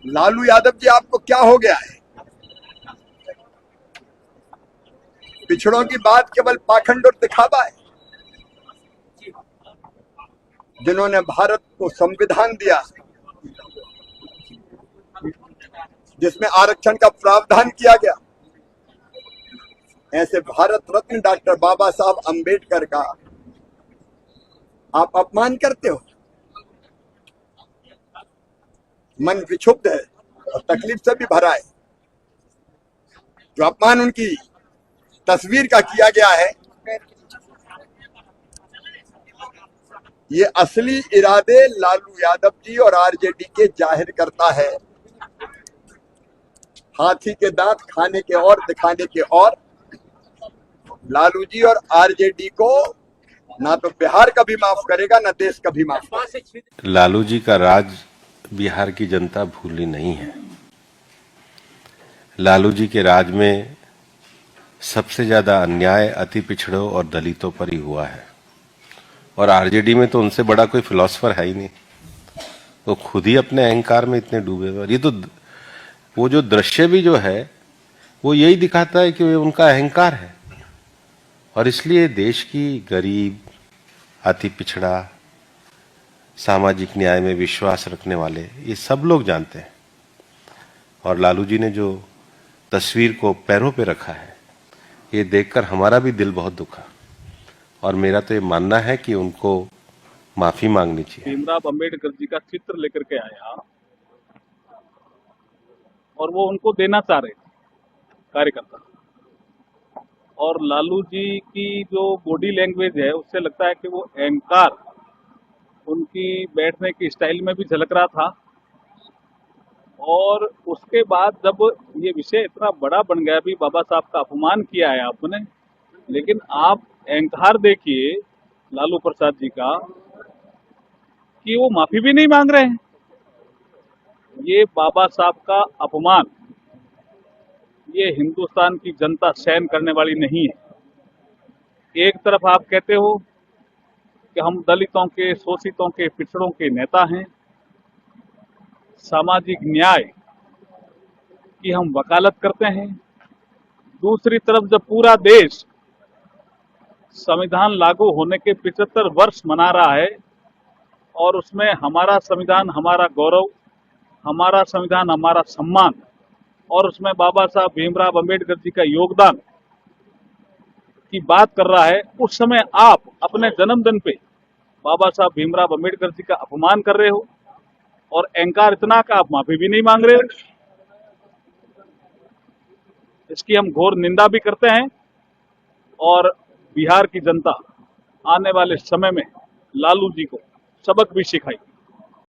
लालू यादव जी, आपको क्या हो गया है? पिछड़ों की बात केवल पाखंड और दिखावा है। जिन्होंने भारत को संविधान दिया, जिसमें आरक्षण का प्रावधान किया गया, ऐसे भारत रत्न डॉक्टर बाबा साहब अंबेडकर का आप अपमान करते हो। मन विक्षुब्ध है और तकलीफ से भी भरा है। जो अपमान उनकी तस्वीर का किया गया है, ये असली इरादे लालू यादव जी और आरजेडी के जाहिर करता है। हाथी के दांत खाने के और दिखाने के और। लालू जी और आरजेडी को ना तो बिहार कभी माफ करेगा, ना देश कभी माफ करेगा। लालू जी का राज बिहार की जनता भूली नहीं है। लालू जी के राज में सबसे ज्यादा अन्याय अति पिछड़ों और दलितों पर ही हुआ है, और आरजेडी में तो उनसे बड़ा कोई फिलोसफर है ही नहीं। वो खुद ही अपने अहंकार में इतने डूबे हुए। और ये तो वो जो दृश्य भी जो है वो यही दिखाता है कि वो उनका अहंकार है। और इसलिए देश की गरीब, अति पिछड़ा, सामाजिक न्याय में विश्वास रखने वाले ये सब लोग जानते हैं। और लालू जी ने जो तस्वीर को पैरों पे रखा है, ये देखकर हमारा भी दिल बहुत दुखा। और मेरा तो ये मानना है कि उनको माफी मांगनी चाहिए। भीमराव अंबेडकर जी का चित्र लेकर के आया और वो उनको देना चाह रहे थे कार्यकर्ता। और लालू जी की जो बॉडी लैंग्वेज है उससे लगता है कि वो अहंकार उनकी बैठने की स्टाइल में भी झलक रहा था। और उसके बाद जब ये विषय इतना बड़ा बन गया, भी बाबा साहब का अपमान किया है आपने, लेकिन आप अहंकार देखिए लालू प्रसाद जी का कि वो माफी भी नहीं मांग रहे हैं। ये बाबा साहब का अपमान ये हिंदुस्तान की जनता सहन करने वाली नहीं है। एक तरफ आप कहते हो कि हम दलितों के, शोषितों के, पिछड़ों के नेता हैं, सामाजिक न्याय की हम वकालत करते हैं। दूसरी तरफ जब पूरा देश संविधान लागू होने के 75 वर्ष मना रहा है और उसमें हमारा संविधान हमारा गौरव, हमारा संविधान हमारा सम्मान, और उसमें बाबा साहब भीमराव अंबेडकर जी का योगदान की बात कर रहा है, उस समय आप अपने जन्मदिन पे बाबा साहब भीमराव अंबेडकर जी का अपमान कर रहे हो और अहंकार इतना का आप माफी भी नहीं मांग रहे हो। इसकी हम घोर निंदा भी करते हैं। और बिहार की जनता आने वाले समय में लालू जी को सबक भी सिखाएगी।